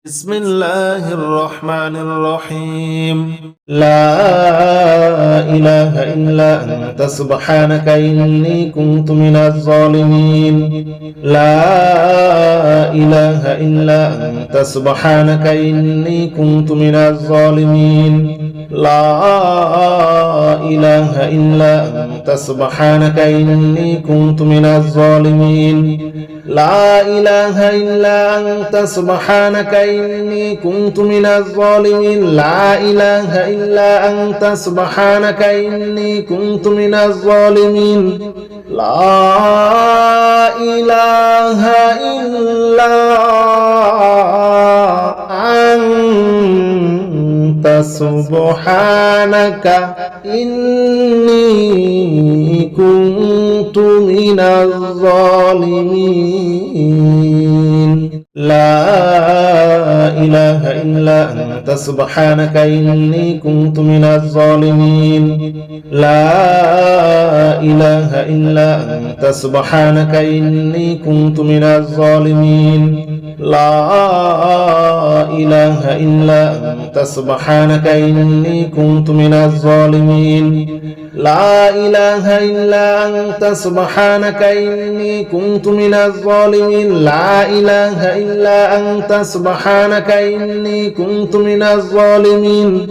بسم الله الرحمن الرحيم. لا إله إلا أنت سبحانك إني كنت من الظالمين. لا إله إلا أنت سبحانك إني كنت من الظالمين. لا إله إلا أنت سبحانك إني كنت من الظالمين. لا إله إلا أنت سبحانك إني كنت من الظالمين. لا إله إلا أنت سبحانك إني كنت من الظالمين. لا إله إلا أنت سبحانك إني كنت من الظالمين. لا إله إلا أنت سبحانك إني كنت من الظالمين. لا إله إلا أنت سبحانك إني كنت من الظالمين. لا إله إلا أنت سبحانك إني كنت من الظالمين. لا إله إلا أنت سبحانك إني كنت من الظالمين. لا إله إلا أنت سبحانك إني كنت من الظالمين.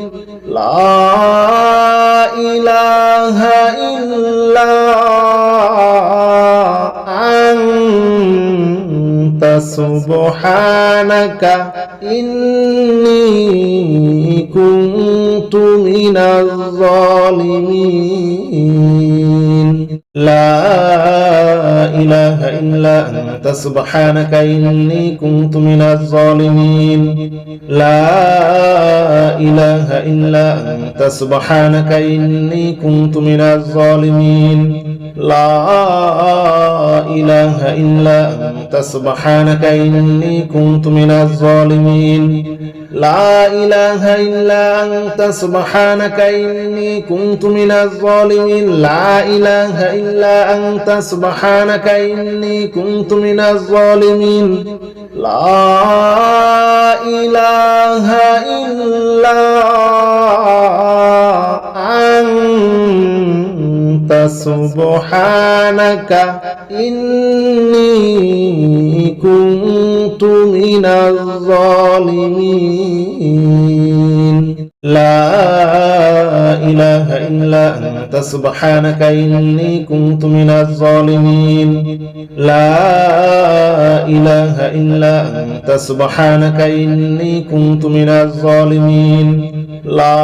لا إله إلا أنت سبحانك إني كنت من الظالمين. لا إله إلا أنت سبحانك إني كنت من الظالمين. لا إله إلا أنت سبحانك إني كنت من الظالمين. لا إله إلا أنت سبحانك إني كنت من الظالمين. لا إله إلا أنت سبحانك إني كنت من الظالمين. لا إله إلا أنت سبحانك إني كنت من الظالمين. لا إله إلا أنت سبحانك إني كنت من الظالمين. لا إله إلا أنت سبحانك إني كنت من الظالمين. لا إله إلا أنت سبحانك إني كنت من الظالمين. لا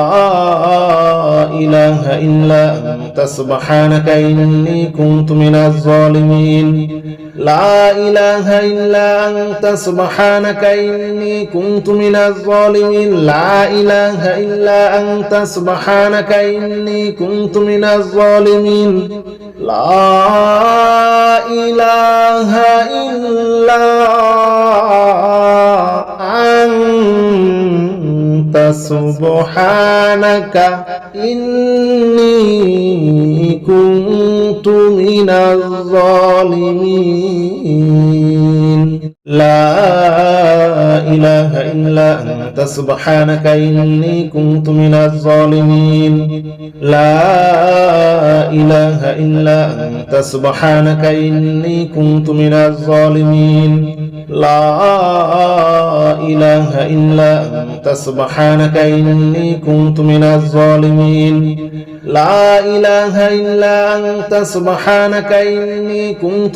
إله إلا أنت سبحانك إني كنت من الظالمين. لا إله إلا أنت سبحانك إني كنت من الظالمين. لا إله إلا أنت سبحانك إني كنت من الظالمين. لا إله إلا أنت سبحانك إني كنت من الظالمين. لا إله إلا أنت سبحانك إني كنت من الظالمين. لا إله إلا أنت سبحانك إني كنت من الظالمين. لا إله إلا أنت سبحانك إني كنت من الظالمين. لا إله إلا أنت سبحانك إني كنت من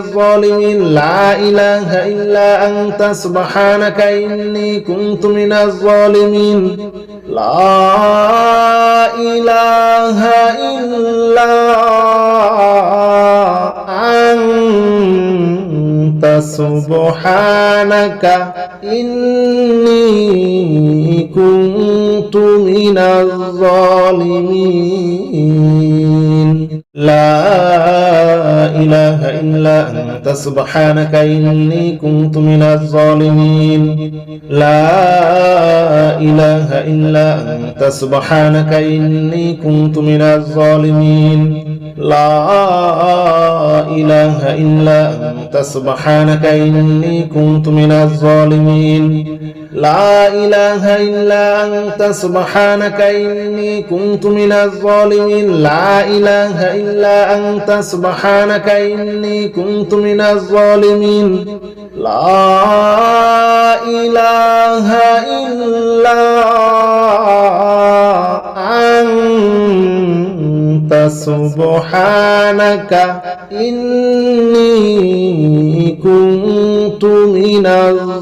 الظالمين. لا إله إلا أنت سبحانك إني كنت من الظالمين. لا إله إلا أنت سبحانك إني كنت من الظالمين. لا إله إلا أنت سبحانك إني كنت من الظالمين. لا إله إلا أنت سبحانك إني كنت من الظالمين. لا إله إلا أنت سبحانك إني كنت من الظالمين لا إله إلا أنت سبحانك إني كنت من الظالمين لا إله إلا أنت سبحانك إني كنت من الظالمين لا إله إلا أنت سبحانك إني كنت من الظالمين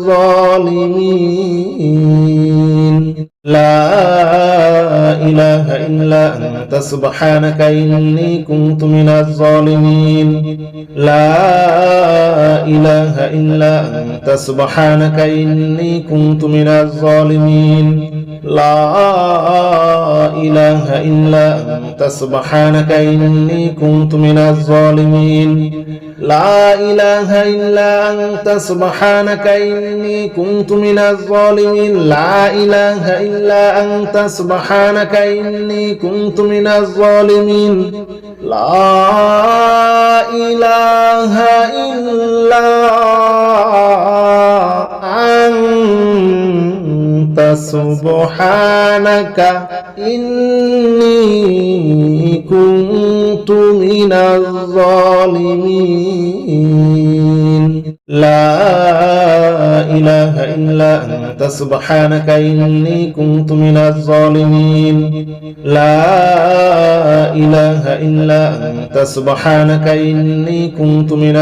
لا إله إلا أنت سبحانك إني كنت من الظالمين لا إله إلا أنت سبحانك إني كنت من الظالمين لا إله إلا أنت سبحانك إني كنت من الظالمين لا إله إلا أنت سبحانك إني كنت من الظالمين لا إله إلا أنت سبحانك إني كنت من الظالمين لا إله إلا أنت سبحانك إني كنت من الظالمين لا إله إلا أنت سبحانك إني كنت من الظالمين لا إله إلا أنت سبحانك إني كنت من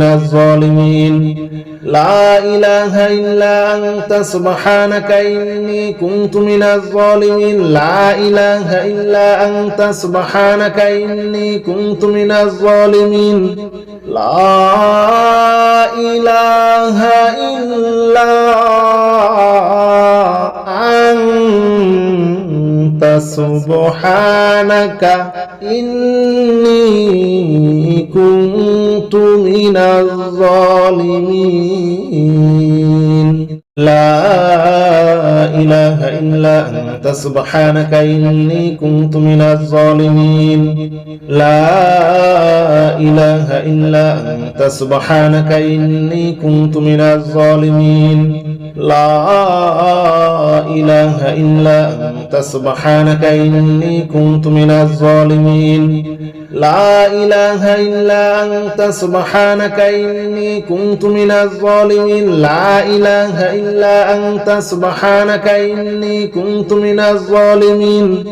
الظالمين لا إله إلا أنت سبحانك إني كنت من الظالمين لا إله إلا أنت سبحانك إني كنت من الظالمين لا إله إلا أنت سبحانك إني كنت من الظالمين لا إله إلا أنت سبحانك إني كنت من الظالمين لا إله إلا أنت سبحانك إني كنت من الظالمين لا إله إلا أنت سبحانك إني كنت من الظالمين لا إله إلا أنت سبحانك إني كنت من الظالمين لا إله إلا أنت سبحانك إني كنت من الظالمين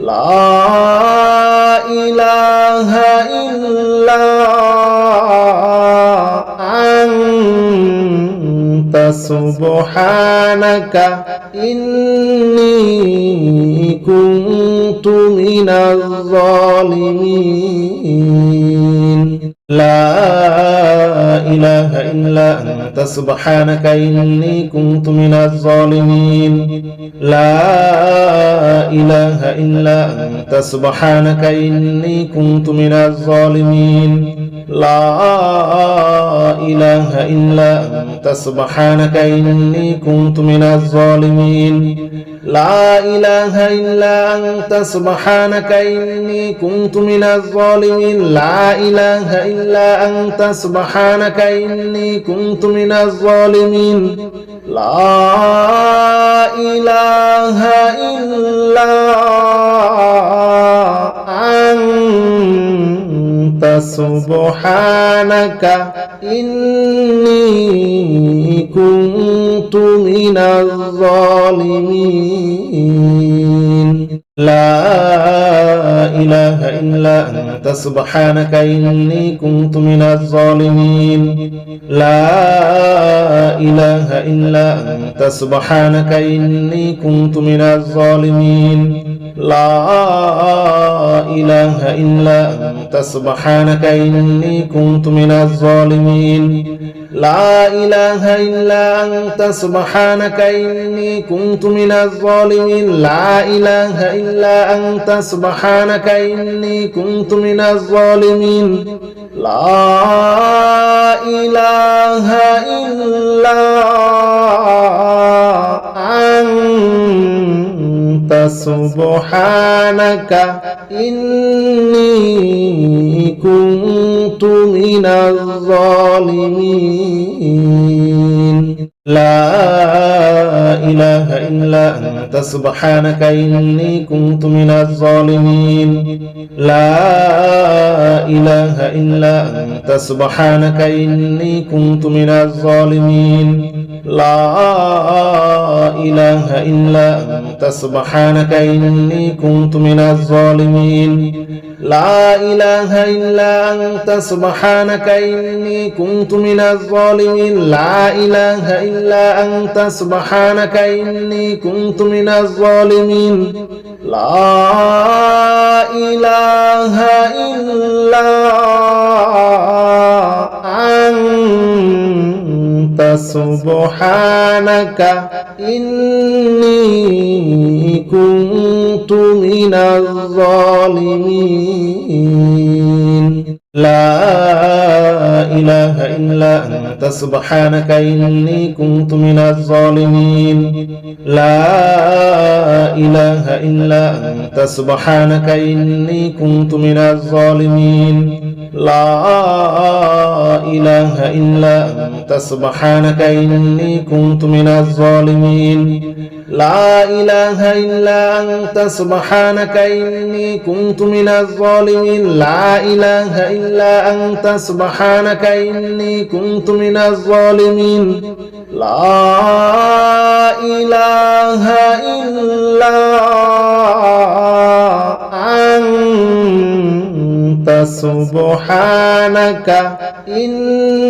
لا إله إلا أنت سبحانك إني كنت من الظالمين لا إله إلا أنت سبحانك إني كنت من الظالمين لا إله إلا أنت سبحانك إني كنت من الظالمين لا إله إلا أنت سبحانك إني كنت من الظالمين لا إله إلا أنت سبحانك إني كنت من الظالمين لا إله إلا أنت سبحانك إني كنت من الظالمين لا إله إلا أنت سبحانك إني كنت من الظالمين لا إله إلا أنت سبحانك إني كنت من الظالمين لا إله إلا أنت سبحانك إني كنت من الظالمين لا إله إلا أنت سبحانك إني كنت من الظالمين لا إله إلا أنت سبحانك إني كنت من الظالمين لا إله إلا أنت سبحانك إني كنت من الظالمين لا إله إلا أنت سبحانك إني كنت من الظالمين لا إله إلا سبحانك إني كنت من الظالمين لا إله إلا أنت سبحانك إني كنت من الظالمين لا إله إلا أنت سبحانك إني كنت من الظالمين لا إله إلا أنت سبحانك إني كنت من الظالمين لا إله إلا أنت سبحانك إني كنت من الظالمين لا إله إلا أنت سبحانك إني كنت من الظالمين لا إله إلا أنت سبحانك إني كنت من الظالمين لا إله إلا أنت سبحانك إني كنت من الظالمين لا إله إلا أنت سبحانك إني كنت من الظالمين لا إله إلا أنت سبحانك إني كنت من الظالمين لا إله إلا أنت سبحانك إني كنت من الظالمين لا إله إلا أنت سبحانك إني كنت من الظالمين لا إله إلا أنت سبحانك إني كنت من الظالمين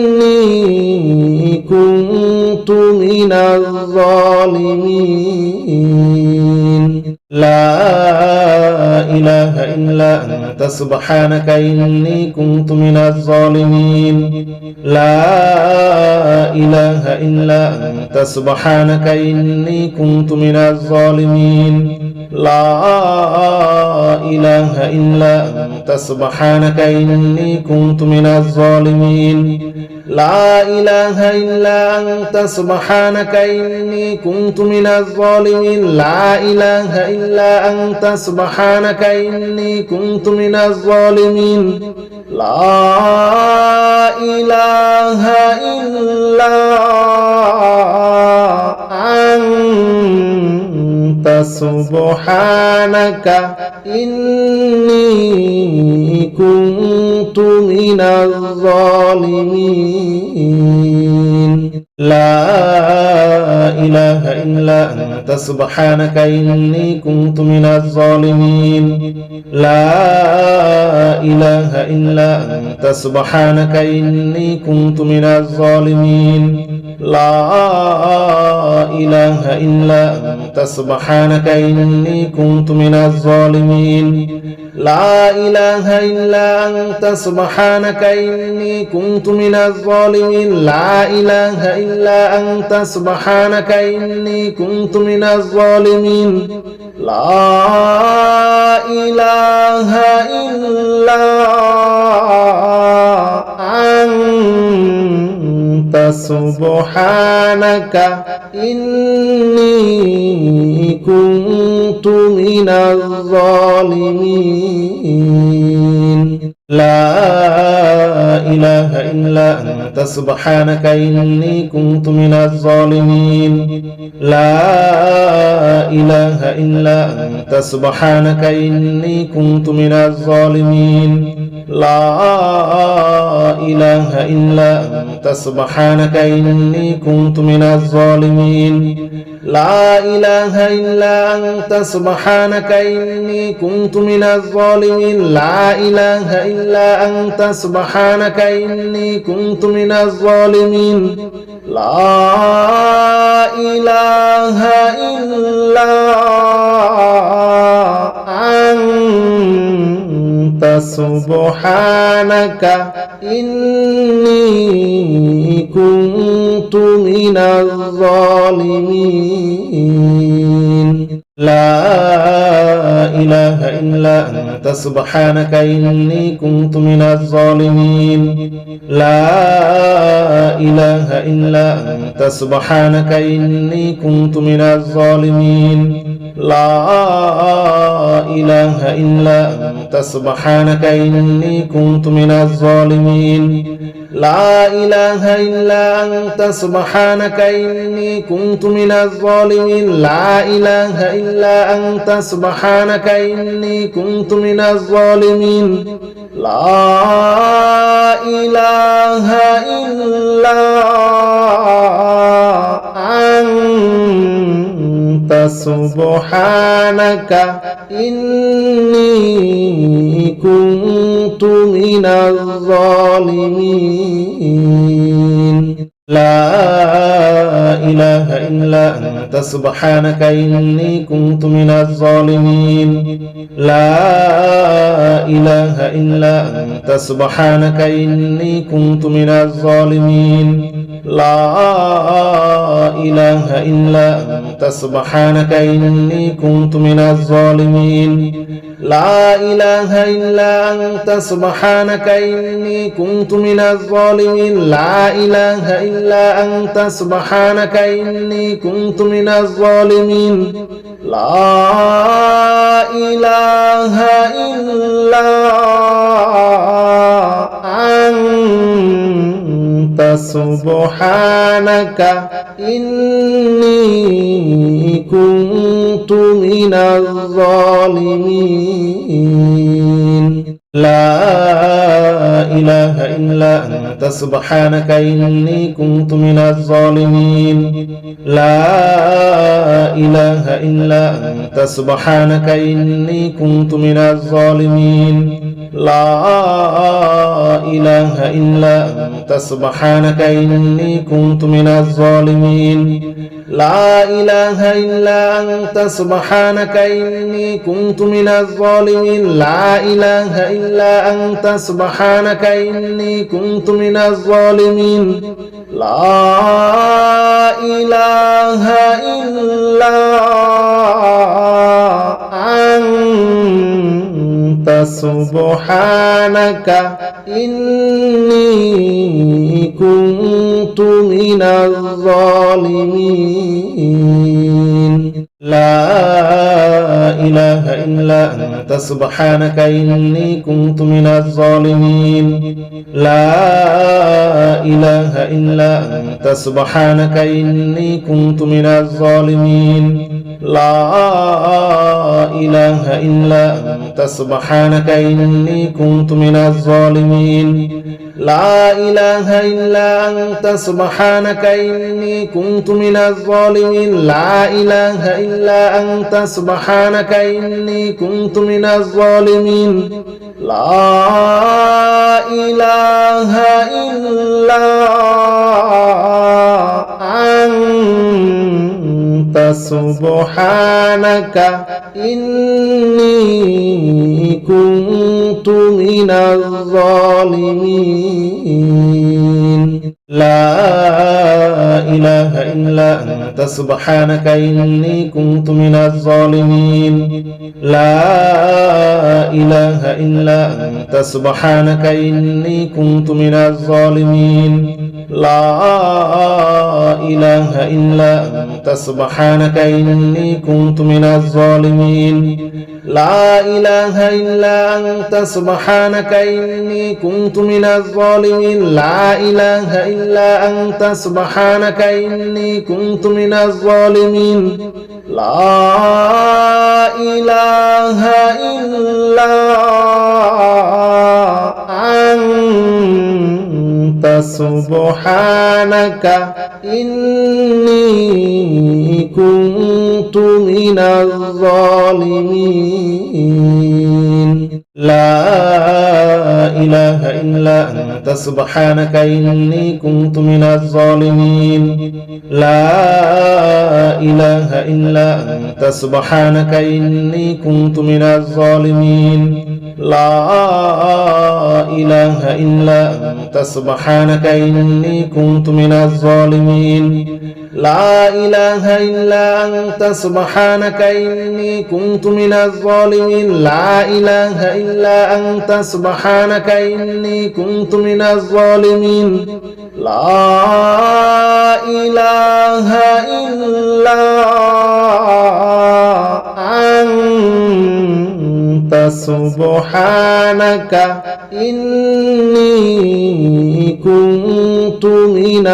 لا إله إلا أنت سبحانك إني كنت من الظالمين لا إله إلا أنت سبحانك إني كنت من الظالمين لا إله إلا أنت سبحانك إني كنت من الظالمين لا إله إلا أنت سبحانك إني كنت من الظالمين لا إله إلا أنت سبحانك إني كنت من الظالمين لا إله إلا أنت سبحانك إني كنت من الظالمين لا إله إلا أنت سبحانك إني كنت من الظالمين لا إله إلا أنت سبحانك إني كنت من الظالمين لا إله إلا أنت سبحانك إني كنت من الظالمين لا إله إلا أنت سبحانك إني كنت من الظالمين لا إله إلا أنت سبحانك إني كنت من الظالمين لا إله إلا أنت سبحانك إني كنت من الظالمين لا إله إلا أنت سبحانك إني كنت من الظالمين لا إله إلا أنت سبحانك إني كنت من الظالمين لا إله إلا أنت سبحانك إني كنت من الظالمين لا إله إلا أنت سبحانك إني كنت من الظالمين لا إله إلا أنت سبحانك إني كنت من الظالمين لا إله إلا أنت سبحانك إني كنت من الظالمين لا إله إلا أنت سبحانك إني كنت من الظالمين لا إله إلا أنت سبحانك إني كنت من الظالمين لا إله إلا أنت سبحانك إني كنت من الظالمين لا إله إلا أنت سبحانك إني كنت من الظالمين لا إله إلا أنت سبحانك إني كنت من الظالمين لا إله إلا أنت سبحانك إني كنت من الظالمين لا إله إلا أنت سبحانك إني كنت من الظالمين لا إله إلا أنت سبحانك إني كنت من الظالمين لا إله إلا أنت سبحانك إني كنت من الظالمين لا إله إلا أنت سبحانك إني كنت من الظالمين لا إله إلا أنت سبحانك إني كنت من الظالمين لا إله إلا أنت سبحانك إني كنت من الظالمين لا إله إلا أنت سبحانك إني كنت من الظالمين لا إله إلا أنت سبحانك إني كنت من الظالمين لا إله إلا أنت سبحانك إني كنت من الظالمين لا إله إلا أنت سبحانك إني كنت من الظالمين لا إله إلا أنت سبحانك إني كنت من الظالمين لا إله إلا أنت سبحانك إني كنت من الظالمين لا إله إلا أنت سبحانك إني كنت من الظالمين لا إله إلا أنت سبحانك إني كنت من الظالمين لا إله إلا أنت سبحانك إني كنت من الظالمين لا إله إلا أنت سبحانك إني كنت من الظالمين لا إله إلا أنت سبحانك إني كنت من الظالمين لا إله إلا أنت سبحانك إني كنت من الظالمين لا إله إلا أنت سبحانك إني كنت من الظالمين لا إله إلا أنت سبحانك إني كنت من الظالمين لا إله إلا أنت سبحانك إني كنت من الظالمين لا إله إلا أنت سبحانك إني كنت من الظالمين لا إله إلا أنت سبحانك إني كنت من الظالمين لا إله إلا أنت سبحانك إني كنت من الظالمين لا إله إلا أنت سبحانك إني كنت من الظالمين لا إله إلا أنت سبحانك إني كنت من الظالمين لا إله إلا أنت سبحانك إني كنت من الظالمين لا إله إلا أنت سبحانك إني كنت من الظالمين لا إله إلا أنت سبحانك إني كنت من الظالمين لا إله إلا سبحانك إني كنت من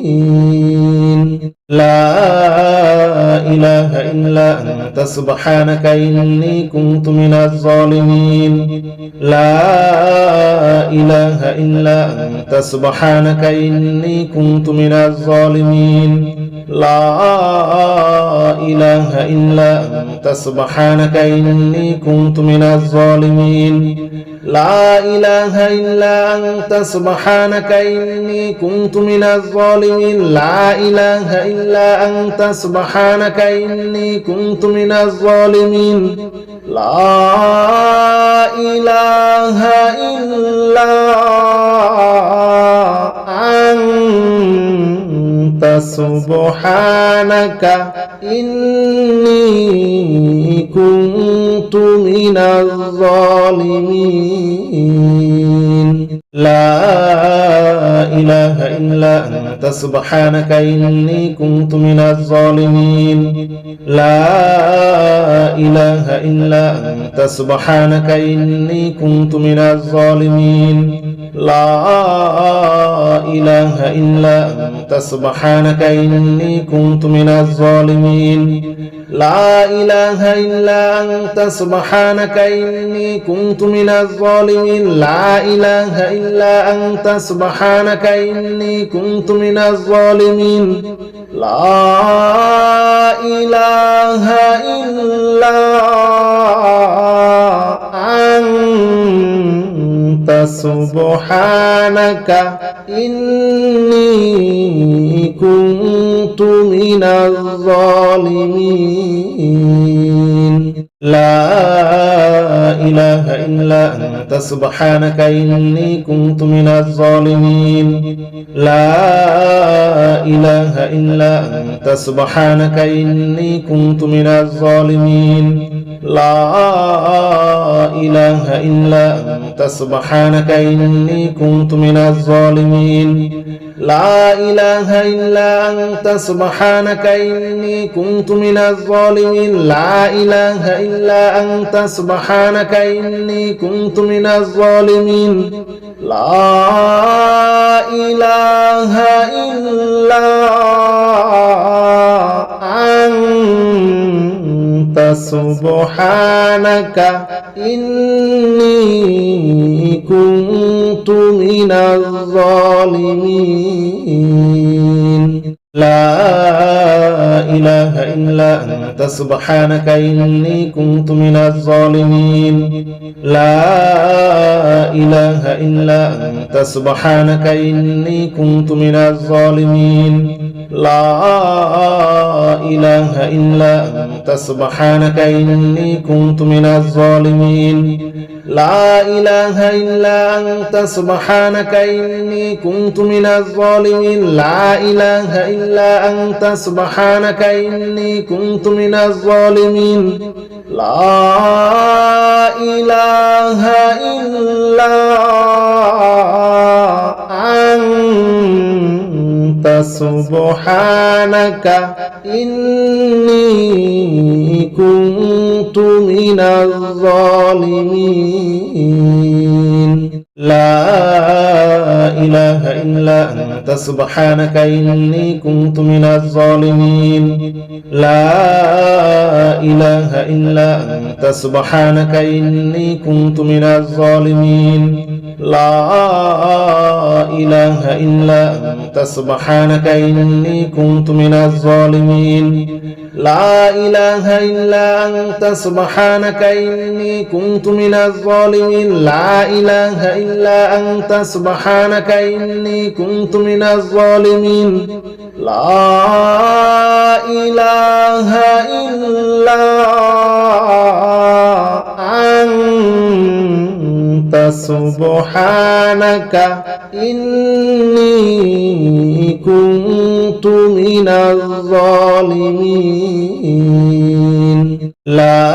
الظالمين لا إله إلا أنت سبحانك إني كنت من الظالمين لا إله إلا أنت سبحانك إني كنت من الظالمين لا إله إلا أنت سبحانك إني كنت من الظالمين لا إله إلا أنت سبحانك إني كنت من الظالمين لا إله إلا أنت سبحانك إني كنت من الظالمين لا إله إلا أنت سبحانك إني كنت من الظالمين لا إله إلا أنت سبحانك إني كنت من الظالمين لا إله إلا أنت سبحانك إني كنت من الظالمين لا إله إلا أنت سبحانك إني كنت من الظالمين لا إله إلا أنت سبحانك إني كنت من الظالمين لا إله إلا أنت سبحانك إني كنت من الظالمين لا إله إلا أنت سبحانك إني كنت من الظالمين لا إله إلا أنت سبحانك إني كنت من الظالمين لا إله إلا أنت سبحانك إني كنت من الظالمين لا إله إلا أنت سبحانك إني كنت من الظالمين لا إله إلا أنت سبحانك إني كنت من الظالمين لا إله إلا أنت سبحانك إني كنت من الظالمين لا إله إلا أنت سبحانك إني كنت من الظالمين لا إله إلا أنت سبحانك إني كنت من الظالمين لا إله إلا أنت سبحانك إني كنت من الظالمين لا إله إلا أنت سبحانك إني كنت من الظالمين لا إله إلا أنت سبحانك إني كنت من الظالمين لا إله إلا أنت سبحانك إني كنت من الظالمين لا إله إلا أنت سبحانك إني كنت من الظالمين لا إله إلا أنت سبحانك إني كنت من الظالمين لا إله إلا أنت سبحانك إني كنت من الظالمين لا إله إلا أنت سبحانك إني كنت من الظالمين لا إله إلا أنت سبحانك إني كنت من الظالمين لا إله إلا أنت سبحانك إني كنت من الظالمين لا إله إلا أنت سبحانك إني كنت من الظالمين لا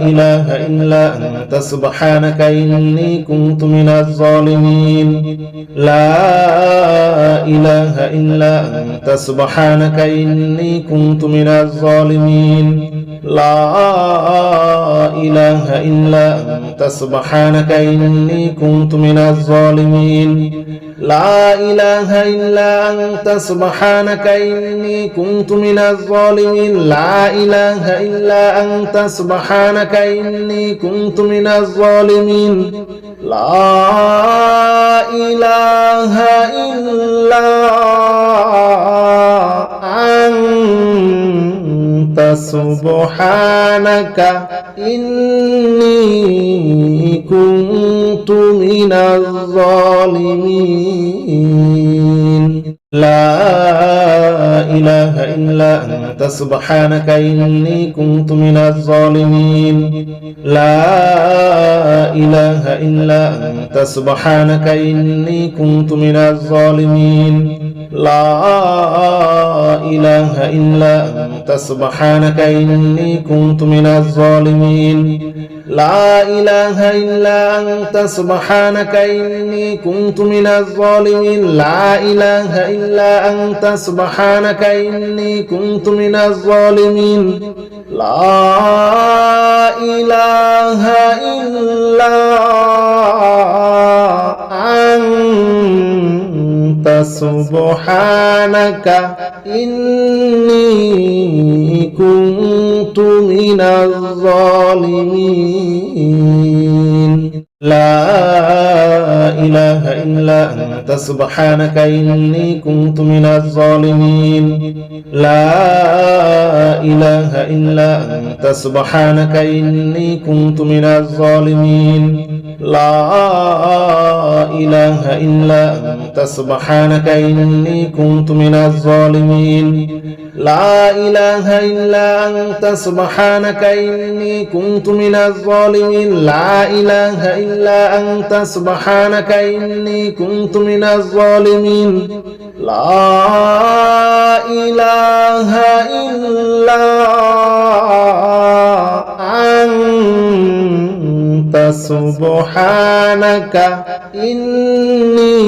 إله إلا أنت سبحانك إني كنت من الظالمين لا إله إلا أنت سبحانك إني كنت من الظالمين لا إله إلا أنت سبحانك إني كنت من الظالمين لا إله إلا أنت سبحانك إني كنت من الظالمين لا إله إلا أنت سبحانك إني كنت من الظالمين لا إله إلا أنت سبحانك إني كنت من الظالمين لا إله إلا أنت سبحانك إني كنت من الظالمين لا إله إلا أنت سبحانك إني كنت من الظالمين لا إله إلا أنت سبحانك إني كنت من الظالمين لا إله إلا أنت سبحانك إني كنت من الظالمين لا إله إلا أنت سبحانك إني كنت من الظالمين لا إله إلا أنت سبحانك إني كنت من الظالمين لا إله إلا أنت سبحانك إني كنت من الظالمين لا إله إلا أنت سبحانك إني كنت من الظالمين لا إله إلا أنت سبحانك إني كنت من الظالمين لا إله إلا أنت سبحانك إني كنت من الظالمين لا إله إلا أنت سبحانك إني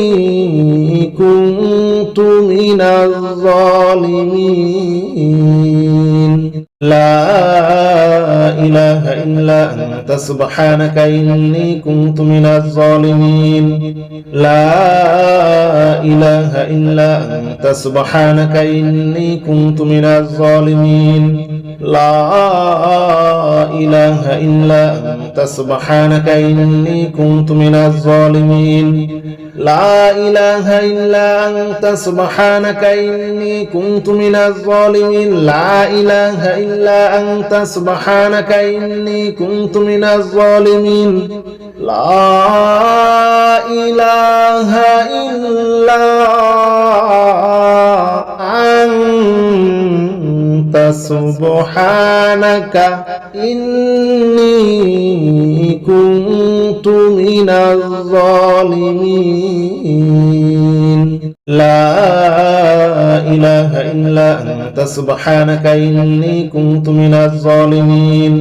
كنت من الظالمين لا إله إلا أنت سبحانك إني كنت من الظالمين لا إله إلا أنت سبحانك إني كنت من الظالمين لا إله إلا أنت سبحانك إني كنت من الظالمين لا إله إلا أنت سبحانك إني كنت من الظالمين لا إله إلا أنت سبحانك إني كنت من الظالمين لا إله إلا أنت سبحانك إني كنت من الظالمين لا إله إلا أنت سبحانك إني كنت من الظالمين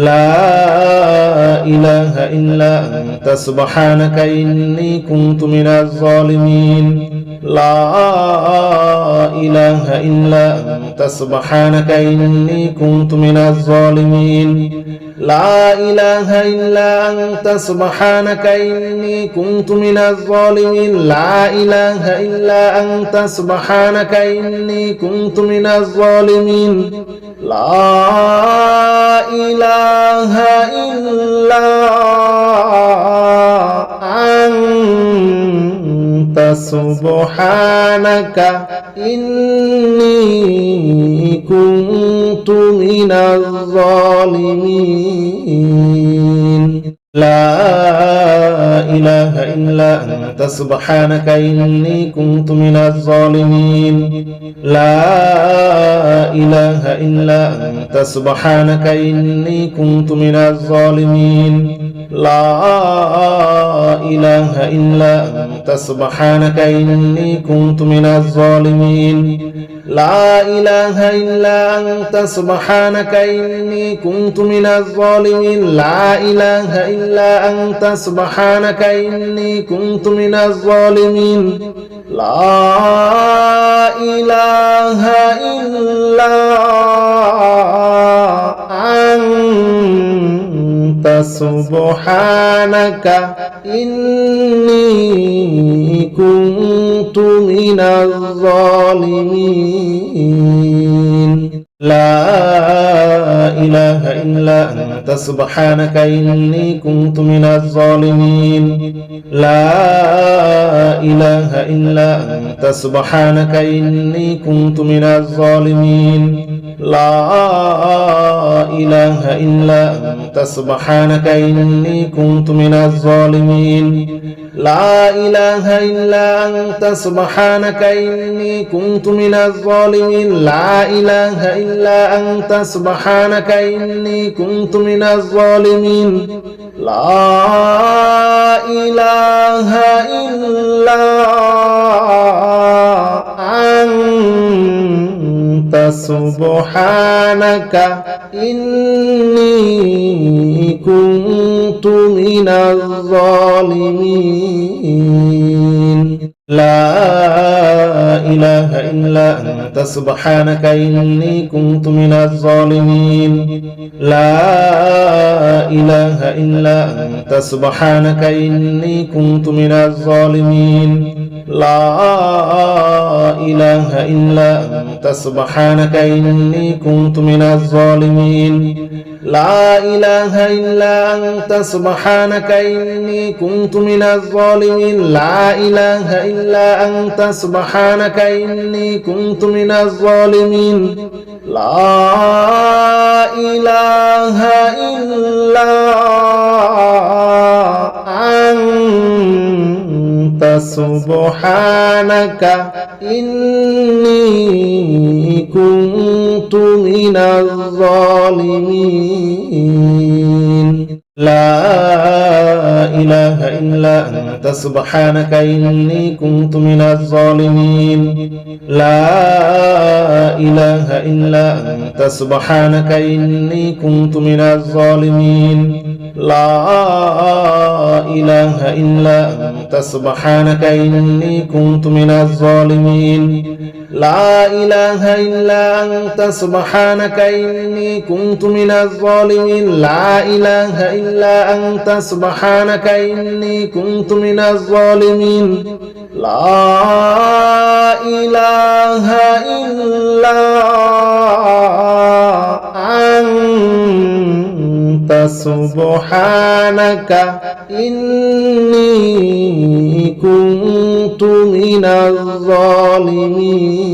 لا إله إلا أنت سبحانك إني كنت من الظالمين لا إله إلا أنت سبحانك إني كنت من الظالمين لا إله إلا أنت سبحانك إني كنت من الظالمين لا إله إلا أنت سبحانك إني كنت من الظالمين لا إله إلا أنت سبحانك إني كنت من الظالمين لا إله إلا أنت سبحانك إني كنت من الظالمين لا إله إلا أنت سبحانك إني كنت من الظالمين لا إله إلا أنت سبحانك إني كنت من الظالمين لا إله إلا أنت سبحانك إني كنت من الظالمين لا إله إلا أنت سبحانك إني كنت من الظالمين لا إله إلا أنت سبحانك إني كنت من الظالمين لا إله إلا أنت سبحانك إني كنت من الظالمين لا إله إلا أنت سبحانك إني كنت من الظالمين لا إله إلا أنت سبحانك إني كنت من الظالمين لا إله إلا أنت سبحانك إني كنت من الظالمين لا إله إلا أنت سبحانك إني كنت من الظالمين لا إله إلا أنت سبحانك إني كنت من الظالمين لا إله إلا أنت سبحانك إني كنت من الظالمين لا إله إلا أنت سبحانك إني كنت من الظالمين لا إله إلا أنت سبحانك إني كنت من الظالمين لا إله إلا أنت سبحانك إني كنت من الظالمين لا إله إلا أنت سبحانك إني كنت من الظالمين لا إله إلا أنت سبحانك إني كنت من الظالمين لا إله إلا أنت سبحانك إني كنت من الظالمين لا إله إلا أنت سبحانك إني كنت من الظالمين لا إله إلا أنت سبحانك إني كنت من الظالمين لا إله إلا أنت سبحانك إني كنت من الظالمين لا إله إلا أنت سبحانك إني كنت من الظالمين لا إله إلا أنت سبحانك إني كنت من الظالمين لا إله إلا أنت سبحانك إني كنت من الظالمين